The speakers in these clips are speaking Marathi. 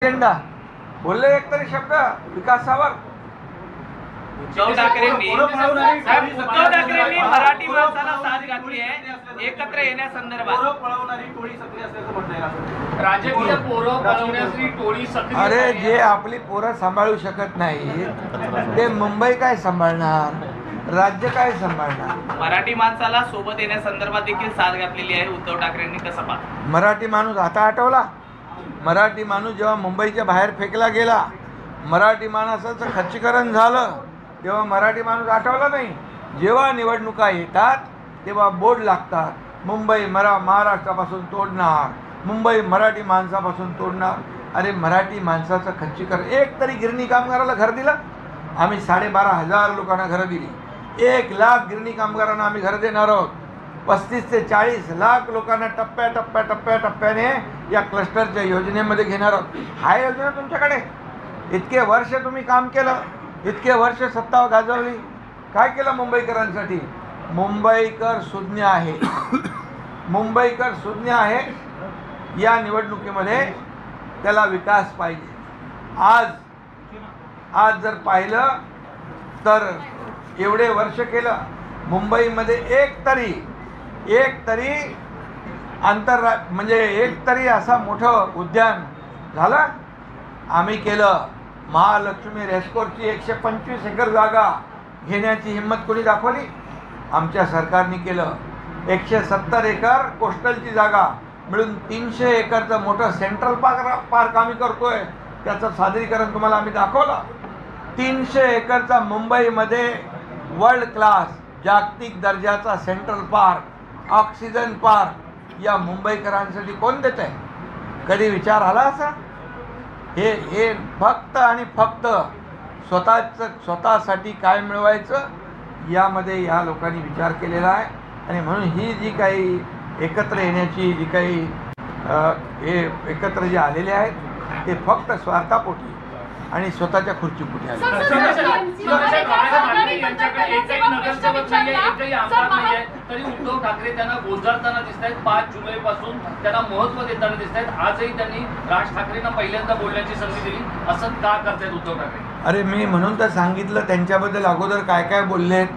अजेंडा बोलले एक तरी शब्द विकासावर. उद्धव ठाकरेंनी मराठी माणसाला साथ घातली आहे एकत्र येण्यासंदर्भात. राजकीय पोरं पळवण्याची टोळी सक्रिय. अरे जे आपली पोरं सांभाळू शकत नाही ते मुंबई काय सांभाळणार, राज्य काय सांभाळणार. मराठी माणसाला सोबत येण्यासंदर्भात देखील साथ घातलेली आहे उद्धव ठाकरेंनी. कसं पाहता? मराठी माणूस आता आठवला. मराठी माणूस जेव्हा मुंबईच्या बाहेर फेकला गेला, मराठी माणसाचं खच्चीकरण झालं, तेव्हा मराठी माणूस आठवला नाही. जेव्हा निवडणुका येतात तेव्हा बोर्ड लागतात, मुंबई महाराष्ट्रापासून तोडणार, मुंबई मराठी माणसापासून तोडणार. अरे मराठी माणसाचं खच्चीकरण. एक तरी गिरणी कामगाराला घर दिलं आम्ही. 12,500 लोकांना घरं दिली. 1 लाख गिरणी कामगारांना आम्ही घरं देणार आहोत. 35 ते 40 लाख लोकांना टप्प्याटप्प्याने या क्लस्टरच्या योजनेमध्ये घेणार आहोत. हा योजना तुमच्याकडे. इतके वर्ष तुम्ही काम केलं, इतके वर्ष सत्ता गाजवली. काय केलं मुंबईकरांसाठी? मुंबईकर सुज्ञ आहे. मुंबईकर सुज्ञ आहे. या निवडणुकीमध्ये त्याला विकास पाहिजे. आज जर पाहिलं तर एवढे वर्ष केलं मुंबईमध्ये एक तरी म्हणजे एक तरी असा मोठं उद्यान झालं आम्ही केलं. महालक्ष्मी रेस्कोर्सची 125 एकर जागा घेण्याची हिंमत कोणी दाखवली? आमच्या सरकारने केलं. 170 एकर कोस्टलची जागा मिळून 300 एकरचं मोठं सेंट्रल पार्क आम्ही करतोय. त्याचं सादरीकरण तुम्हाला आम्ही दाखवलं. 300 एकरचा मुंबईमध्ये वर्ल्ड क्लास जागतिक दर्जाचा सेंट्रल पार्क, ऑक्सिजन पार्क या मुंबईकरांसाठी कोण देत आहे? कधी विचार आला असा? हे फक्त आणि फक्त स्वतःसाठी काय मिळवायचं यामध्ये या लोकांनी विचार केलेला आहे. आणि म्हणून ही जी काही एकत्र येण्याची जी काही हे एकत्र जे आलेले आहेत ते फक्त स्वार्थापोटी आणि स्वतःच्या खुर्चीपोटी आले. तरी उद्धव ठाकरे त्यांना गोंजाळताना दिसत आहेत. 5 जुलैपासून त्यांना महत्व देताना दिसत आहेत. आजही त्यांनी राज ठाकरेंना पहिल्यांदा बोलण्याची संधी दिली. असं का करतायत उद्धव ठाकरे? अरे मी म्हणून तर सांगितलं त्यांच्याबद्दल अगोदर काय काय बोललेत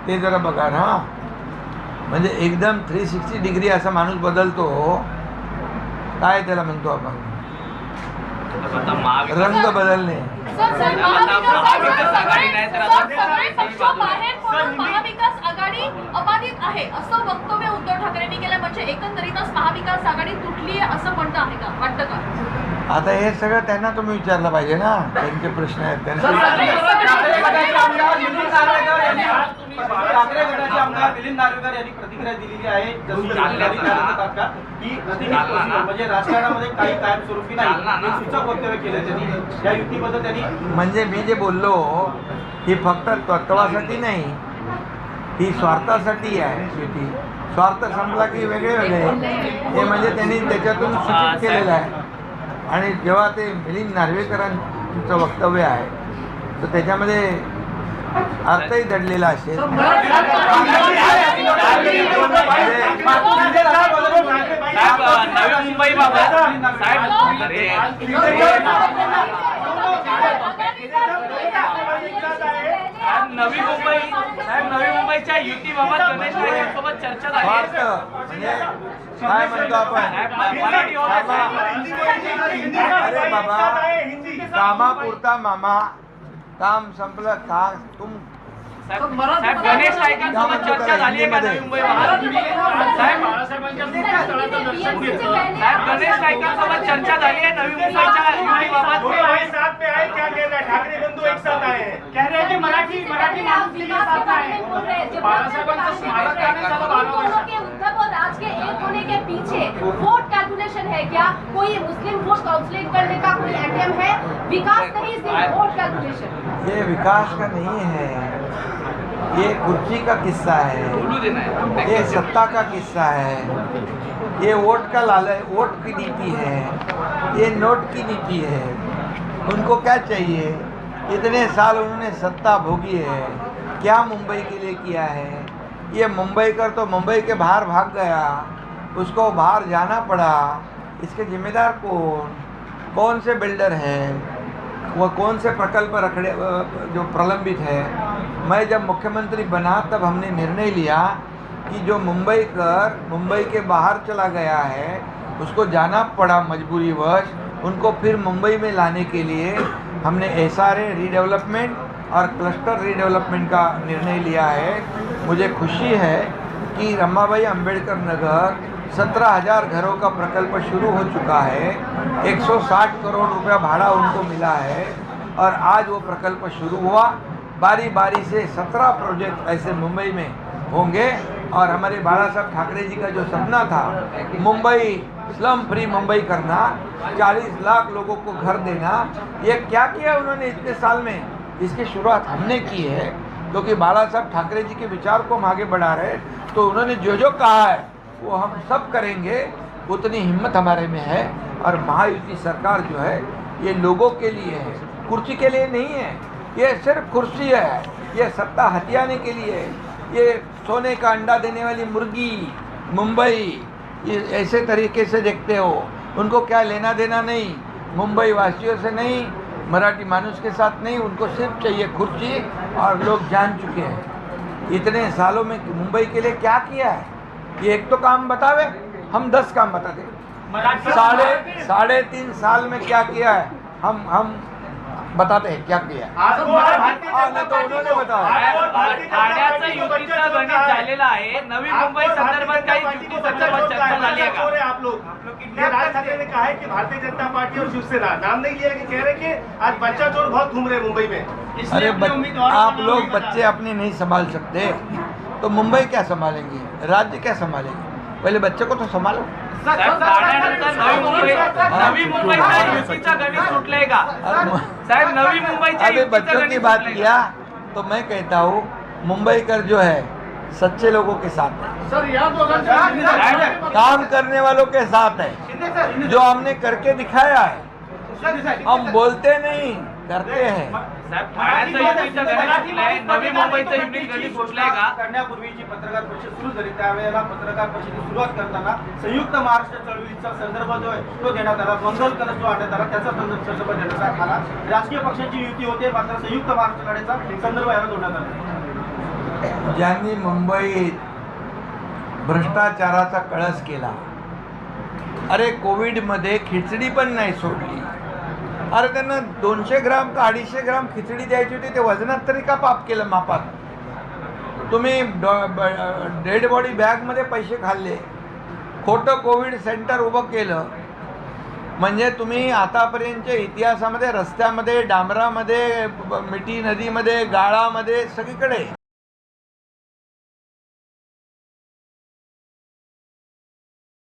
ते जरा बघा ना. म्हणजे एकदम 360 डिग्री असा माणूस बदलतो. काय त्याला म्हणतो आपण? रंग बदलणे. महाविकास आघाडी अबाधित आहे असं वक्तव्य उद्धव ठाकरेंनी केलं. म्हणजे एकंदरीतच महाविकास आघाडी तुटली आहे असं म्हणतं आहे का, वाटतं का? आता हे सगळं त्यांना तुम्ही विचारलं पाहिजे ना. त्यांचे प्रश्न आहेत त्यांना. ठाकरे गटाचे आमदार मिलिंद नार्वेकर यांनी प्रतिक्रिया दिलेली आहे की म्हणजे राजकारणामध्ये काही कायमस्वरूपी नाही हे सूचक वक्तव्य केलं त्यांनी. या युतीबद्दल त्यांनी म्हणजे मी जे बोललो ही फक्त तत्वासाठी नाही, ही स्वार्थासाठी आहे युती. स्वार्थ संपला की वेगळे हे म्हणजे त्यांनी त्याच्यातून सूचित केलेलं आहे. आणि जेव्हा ते मिलिंद नार्वेकरांचं वक्तव्य आहे तर त्याच्यामध्ये अर्थही दडलेला असेल. नवी मुंबई बाबत नवी मुंबईच्या युतीबाबत गणेश नाईकांसोबत चर्चा झाली. म्हणजे काय म्हणतो आपण? अरे बाबा, कामापुरता मामा, काम संपलं का तुम. साहेब गणेश नाईकांसोबत चर्चा झाली आहे का नवी मुंबई साहेब? साहेब गणेश नाईकांसोबत चर्चा झाली आहे नवी मुंबईच्या युतीबाबत? ठाकरे बंधू एक साथ आए कह रहे हैं कि मराठी उद्धव और राज के एक होने के पीछे वोट कैलकुलेशन है क्या? कोई मुस्लिम वोट काउंसलिंग करने का कोई एटीएम है? विकास नहीं, सिर्फ वोट कैलकुलेशन. ये विकास का नहीं है, ये कुर्सी का किस्सा है, ये सत्ता का किस्सा है, ये वोट का लालच, वोट की नीति है, ये नोट की नीति है. उनको क्या चाहिए? इतने साल उन्होंने सत्ता भोगी है, क्या मुंबई के लिए किया है? ये मुंबई कर तो मुंबई के बाहर भाग गया, उसको बाहर जाना पड़ा. इसके जिम्मेदार कौन? कौन से बिल्डर हैं, वो कौन से प्रकल्प रखड़े जो प्रलंबित है। मैं जब मुख्यमंत्री बना तब हमने निर्णय लिया कि जो मुंबई के बाहर चला गया है उसको जाना पड़ा मजबूरीवश, उनको फिर मुंबई में लाने के लिए हमने SRA रीडेवलपमेंट और क्लस्टर रीडेवलपमेंट का निर्णय लिया है। मुझे खुशी है कि रमाबाई अंबेडकर नगर 17,000 घरों का प्रकल्प शुरू हो चुका है। 160 करोड़ रुपया भाड़ा उनको मिला है और आज वो प्रकल्प शुरू हुआ। बारी बारी से 17 प्रोजेक्ट ऐसे मुंबई में होंगे और हमारे बाला साहब ठाकरे जी का जो सपना था मुंबई स्लम फ्री मुंबई करना, 40 लाख लोगों को घर देना, ये क्या किया उन्होंने इतने साल में, इसकी शुरुआत हमने की है। क्योंकि बाला साहब ठाकरे जी के विचार को हम आगे बढ़ा रहे, तो उन्होंने जो जो कहा है वो हम सब करेंगे, उतनी हिम्मत हमारे में है। और महायुति सरकार जो है ये लोगों के लिए है, कुर्सी के लिए नहीं है। ये सिर्फ कुर्सी है, ये सत्ता हथियाने के लिए है। ये सोने का अंडा देने वाली मुर्गी मुंबई, ये ऐसे तरीके से देखते हो, उनको क्या लेना देना नहीं, मुंबई वासियों से नहीं, मराठी मानुष के साथ नहीं, उनको सिर्फ चाहिए कुर्सी। और लोग जान चुके हैं इतने सालों में कि मुंबई के लिए क्या किया है। ये एक तो काम बतावे, हम 10 काम बता दें। साढ़े 3 साल में क्या किया है हम बताते हैं क्या किया है। नहीं तो उन्होंने बताया। ठाण्याचं युतीचं गणित झालेलं आहे। नवी मुंबई संदर्भात काही युती संदर्भात चर्चा झाली आहे का? आप लोग राज ठाकरे ने कहा है कि भारतीय जनता पार्टी और शिवसेना नाम नहीं लिया, कि कह रहे कि आज बच्चा चोर बहुत घूम रहे मुंबई में। अरे आप लोग बच्चे अपने नहीं संभाल सकते तो मुंबई क्या संभालेंगे, राज्य क्या संभालेंगे? पहले बच्चे को तो संभालो। साहेब, ठाण्यानंतर नवी मुंबईच्या युतीचं गणित सुटलंय का? साहेब, नवी मुंबईच्या अभी युतीचं बच्चों की गणित बात सुटलंय किया तो मैं कहता हूँ मुंबई कर जो है सच्चे लोगों के साथ है, सर यहाँ काम करने वालों के साथ है, जो हमने करके दिखाया है। हम बोलते नहीं, करते हैं। साहेब, ठाण्याचं युतीचं गणित सुटलंय, नवी मुंबईचं युती गणित सुटलंय का? करण्यापूर्वीची पत्रकार परिषद सुरू झाली त्यावेळेला पत्रकार परिषदेची सुरुवात करताना संयुक्त महाराष्ट्र चळवळीचा संदर्भ जो आहे तो देण्यात आला, मंगल कलश जो आणण्यात आला त्याचा संदर्भ देण्यात आला। राजकीय पक्षांची युती होते मात्र संयुक्त महाराष्ट्र लढ्याचा संदर्भ याला जोडण्यात आला। ज्यांनी मुंबईत भ्रष्टाचाराचा कळस केला, अरे कोविडमध्ये खिचडी पण नाही सोडली। अरे त्यांना 200 ग्राम का 250 ग्राम खिचडी द्यायची होती, ते वजनात तरी का पाप केलं मापात? तुम्ही डेड बॉडी बॅगमध्ये पैसे खाल्ले, खोटं कोविड सेंटर उभं केलं, म्हणजे तुम्ही आतापर्यंतच्या इतिहासामध्ये रस्त्यामध्ये, डांबरामध्ये, मिठी नदीमध्ये, गाळामध्ये सगळीकडे